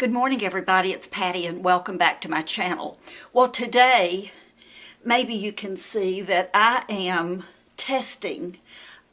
Good morning, everybody. It's Patty, and welcome back to my channel. Well, today, maybe you can see that I am testing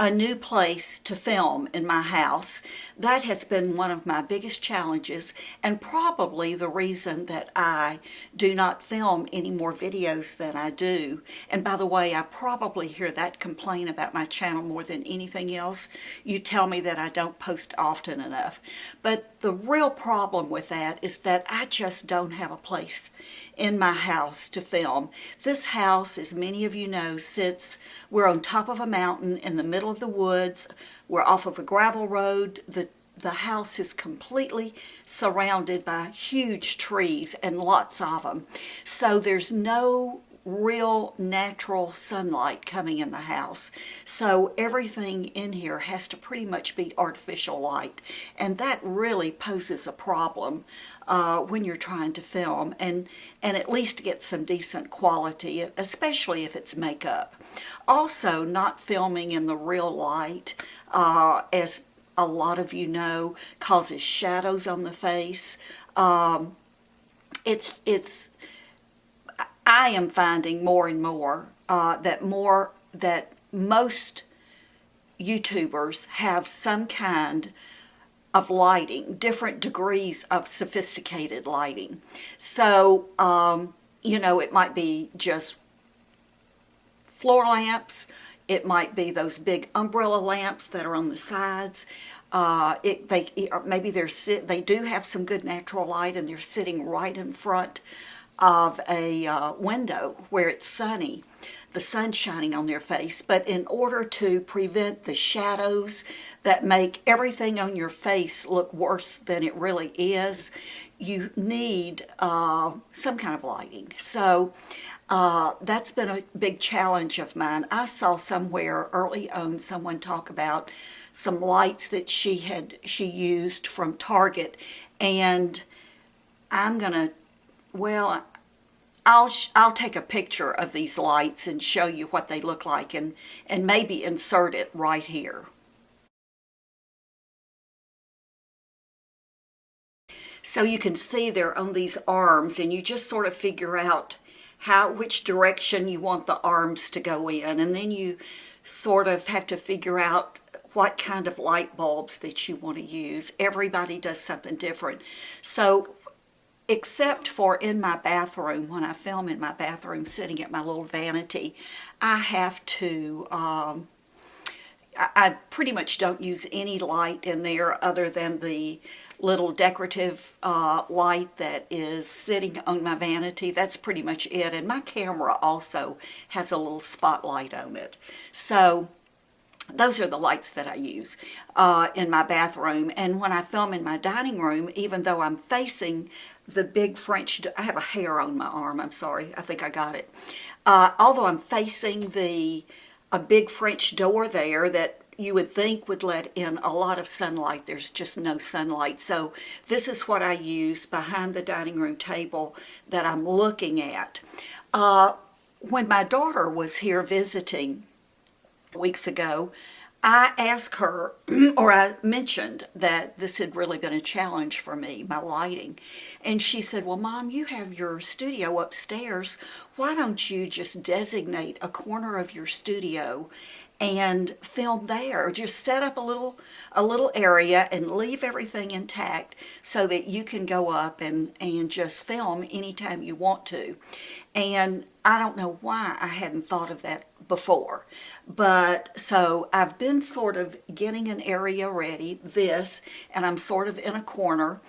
a new place to film in my house. That has been one of my biggest challenges and probably the reason that I do not film any more videos than I do. And by the way, I probably hear that complaint about my channel more than anything else. You tell me that I don't post often enough. But the real problem with that is that I just don't have a place in my house to film. This house, as many of you know, we're on top of a mountain in the middle of the woods. We're off of a gravel road. The house is completely surrounded by huge trees and lots of them. So there's no real natural sunlight coming in the house. So everything in here has to pretty much be artificial light. And that really poses a problem when you're trying to film and at least get some decent quality, especially if it's makeup. Also, not filming in the real light, as a lot of you know, causes shadows on the face. I am finding more and more that most YouTubers have some kind of lighting, different degrees of sophisticated lighting. So, it might be just floor lamps. It might be those big umbrella lamps that are on the sides. Maybe they do have some good natural light and they're sitting right in front of a window where it's sunny, the sun shining on their face. But in order to prevent the shadows that make everything on your face look worse than it really is, you need some kind of lighting. So that's been a big challenge of mine. I saw somewhere early on someone talk about some lights that she used from Target, and I'll take a picture of these lights and show you what they look like and maybe insert it right here. So you can see they're on these arms, and you just sort of figure out which direction you want the arms to go in, and then you sort of have to figure out what kind of light bulbs that you want to use. Everybody does something different. So except for in my bathroom, when I film in my bathroom sitting at my little vanity, I have to, I pretty much don't use any light in there other than the little decorative light that is sitting on my vanity. That's pretty much it. And my camera also has a little spotlight on it. So those are the lights that I use in my bathroom. And when I film in my dining room, even though I'm facing the big French, I have a hair on my arm, I'm sorry, I think I got it. Although I'm facing a big French door there that you would think would let in a lot of sunlight, there's just no sunlight. So this is what I use behind the dining room table that I'm looking at. When my daughter was here visiting weeks ago, I asked her, or I mentioned that this had really been a challenge for me, my lighting. And she said, well, Mom, you have your studio upstairs. Why don't you just designate a corner of your studio and film there? Just set up a little area and leave everything intact so that you can go up and just film anytime you want to. And I don't know why I hadn't thought of that before. But so I've been sort of getting an area ready, and I'm sort of in a corner.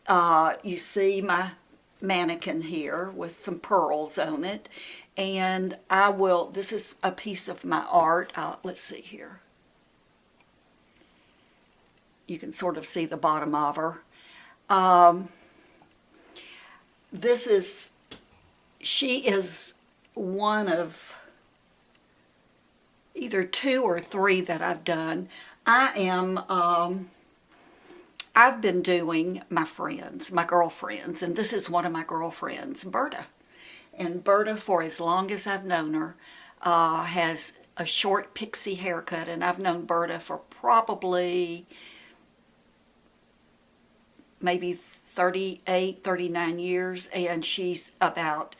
You see my mannequin here with some pearls on it. And this is a piece of my art. Let's see here. You can sort of see the bottom of her. She is one of either 2 or 3 that I've done. I've been doing my girlfriends, and this is one of my girlfriends, Berta. And Berta, for as long as I've known her, has a short pixie haircut, and I've known Berta for probably maybe 38, 39 years, and she's about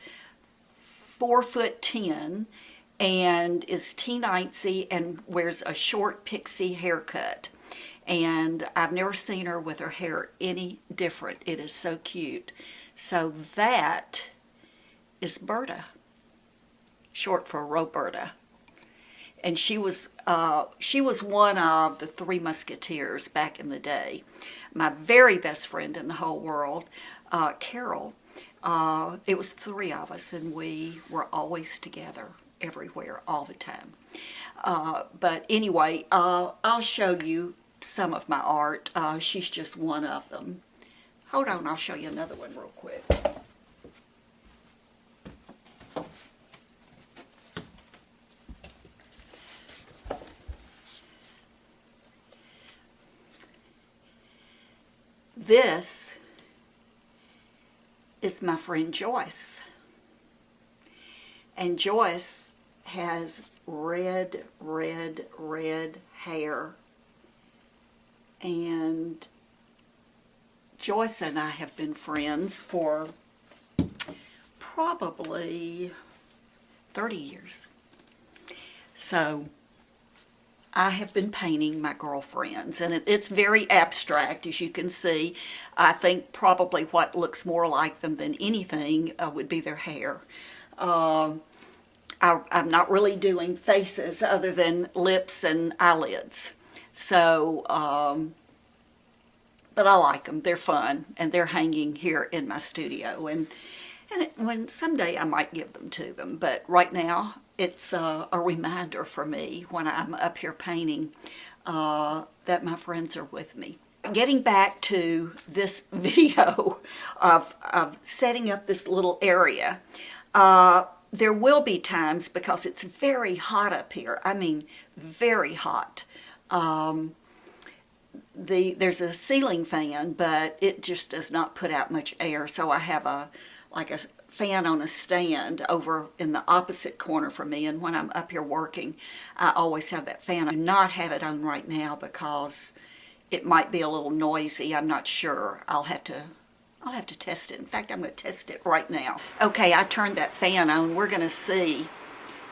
4'10" and is teenitesy and wears a short pixie haircut. And I've never seen her with her hair any different. It is so cute. So that is Berta, short for Roberta. And she was one of the Three Musketeers back in the day. My very best friend in the whole world, Carol, it was three of us, and we were always together, everywhere, all the time. But anyway, I'll show you some of my art. She's just one of them. Hold on, I'll show you another one real quick. This is my friend Joyce. And Joyce has red, red, red hair. And Joyce and I have been friends for probably 30 years. So I have been painting my girlfriends, and it's very abstract, as you can see. I think probably what looks more like them than anything would be their hair. I'm not really doing faces other than lips and eyelids. So, but I like them. They're fun, and they're hanging here in my studio. And when someday I might give them to them, but right now it's a reminder for me when I'm up here painting that my friends are with me. Getting back to this video of setting up this little area, there will be times, because it's very hot up here, I mean very hot. There's a ceiling fan, but it just does not put out much air, so I have a fan on a stand over in the opposite corner from me, and when I'm up here working, I always have that fan. I do not have it on right now because it might be a little noisy. I'm not sure. I'll have to test it. In fact, I'm going to test it right now. Okay, I turned that fan on. We're going to see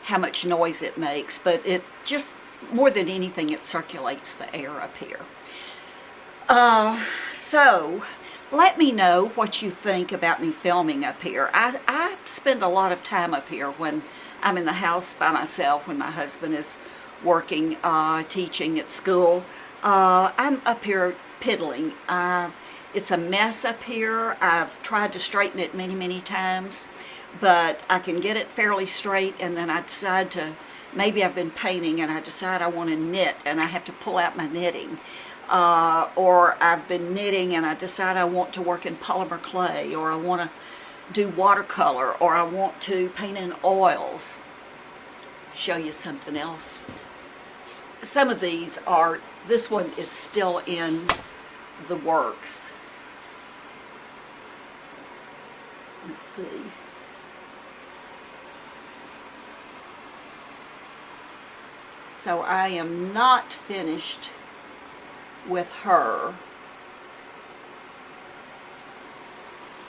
how much noise it makes, but it just, more than anything, it circulates the air up here. So let me know what you think about me filming up here. I spend a lot of time up here when I'm in the house by myself, when my husband is working, teaching at school. I'm up here piddling. It's a mess up here. I've tried to straighten it many, many times, but I can get it fairly straight, and then I decide to, maybe I've been painting and I decide I want to knit, and I have to pull out my knitting. Or I've been knitting and I decide I want to work in polymer clay, or I want to do watercolor, or I want to paint in oils. Show you something else. Some of these are, this one is still in the works. Let's see. So I am not finished with her.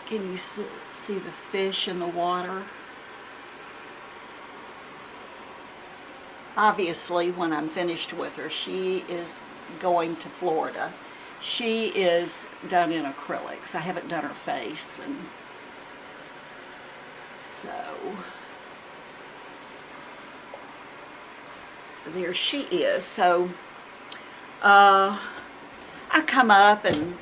Can you see the fish in the water? Obviously, when I'm finished with her, she is going to Florida. She is done in acrylics. I haven't done her face, and so there she is. So I come up and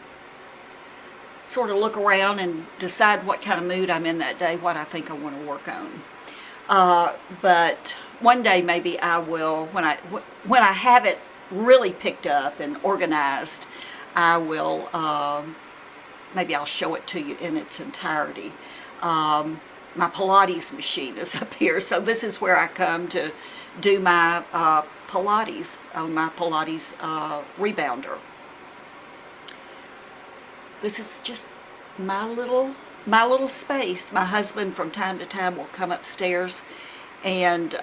sort of look around and decide what kind of mood I'm in that day, what I think I want to work on. But one day maybe I will, when I have it really picked up and organized, I will, maybe I'll show it to you in its entirety. My Pilates machine is up here, so this is where I come to do my Pilates on my Pilates rebounder. This is just my little space. My husband from time to time will come upstairs and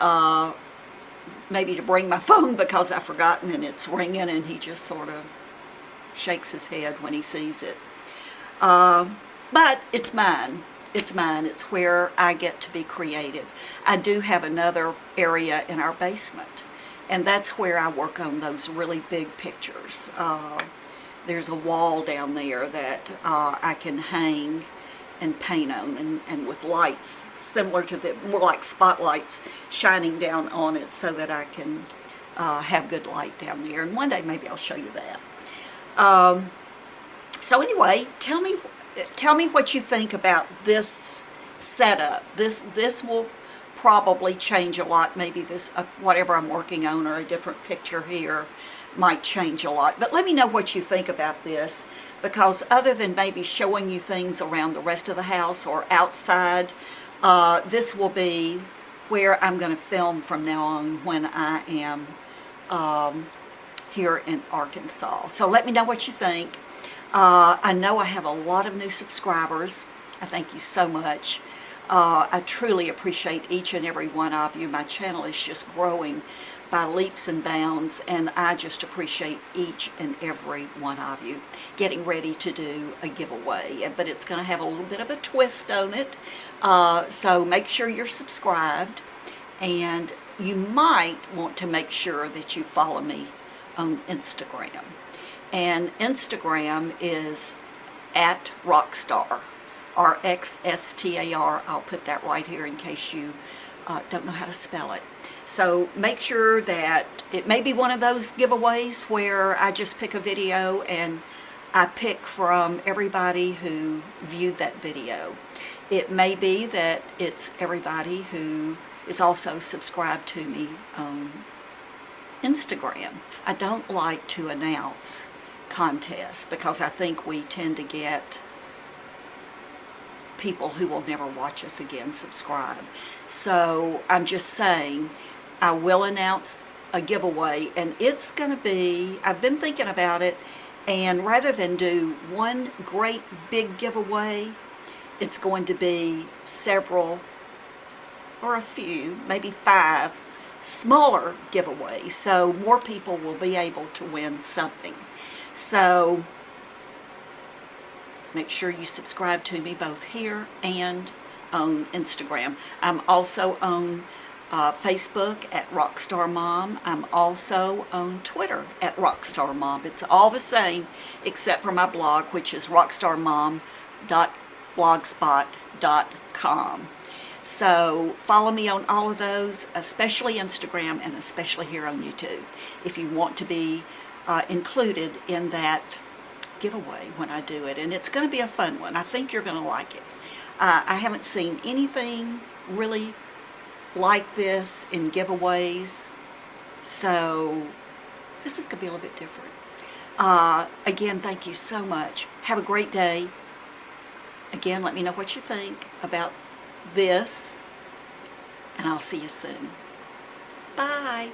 maybe to bring my phone because I've forgotten and it's ringing, and he just sort of shakes his head when he sees it. But it's mine. It's mine. It's where I get to be creative. I do have another area in our basement, and that's where I work on those really big pictures. There's a wall down there that I can hang and paint on, and with lights similar to the, more like spotlights shining down on it, so that I can have good light down there. And one day maybe I'll show you that. So anyway, tell me what you think about this setup. This will probably change a lot. Maybe this whatever I'm working on, or a different picture here, might change a lot. But let me know what you think about this, because other than maybe showing you things around the rest of the house or outside, this will be where I'm going to film from now on when I am here in Arkansas. So let me know what you think. I know I have a lot of new subscribers. I thank you so much. I truly appreciate each and every one of you. My channel is just growing by leaps and bounds, and I just appreciate each and every one of you. Getting ready to do a giveaway, but it's going to have a little bit of a twist on it, so make sure you're subscribed, and you might want to make sure that you follow me on Instagram. And Instagram is at Rockstar, rxstrmom. I'll put that right here in case you don't know how to spell it. So make sure that it may be one of those giveaways where I just pick a video and I pick from everybody who viewed that video. It may be that it's everybody who is also subscribed to me on Instagram. I don't like to announce contests because I think we tend to get people who will never watch us again subscribe. So I'm just saying, I will announce a giveaway, and it's going to be, I've been thinking about it, and rather than do one great big giveaway, it's going to be several, or a few, maybe 5 smaller giveaways, so more people will be able to win something. So make sure you subscribe to me both here and on Instagram. I'm also on Facebook at rxstrmom. I'm also on Twitter at rxstrmom. It's all the same except for my blog, which is rxstrmom.blogspot.com. So follow me on all of those, especially Instagram and especially here on YouTube, if you want to be included in that giveaway when I do it. And it's going to be a fun one. I think you're going to like it. I haven't seen anything really like this in giveaways, so this is going to be a little bit different. Again, thank you so much. Have a great day. Again, let me know what you think about this, and I'll see you soon. Bye.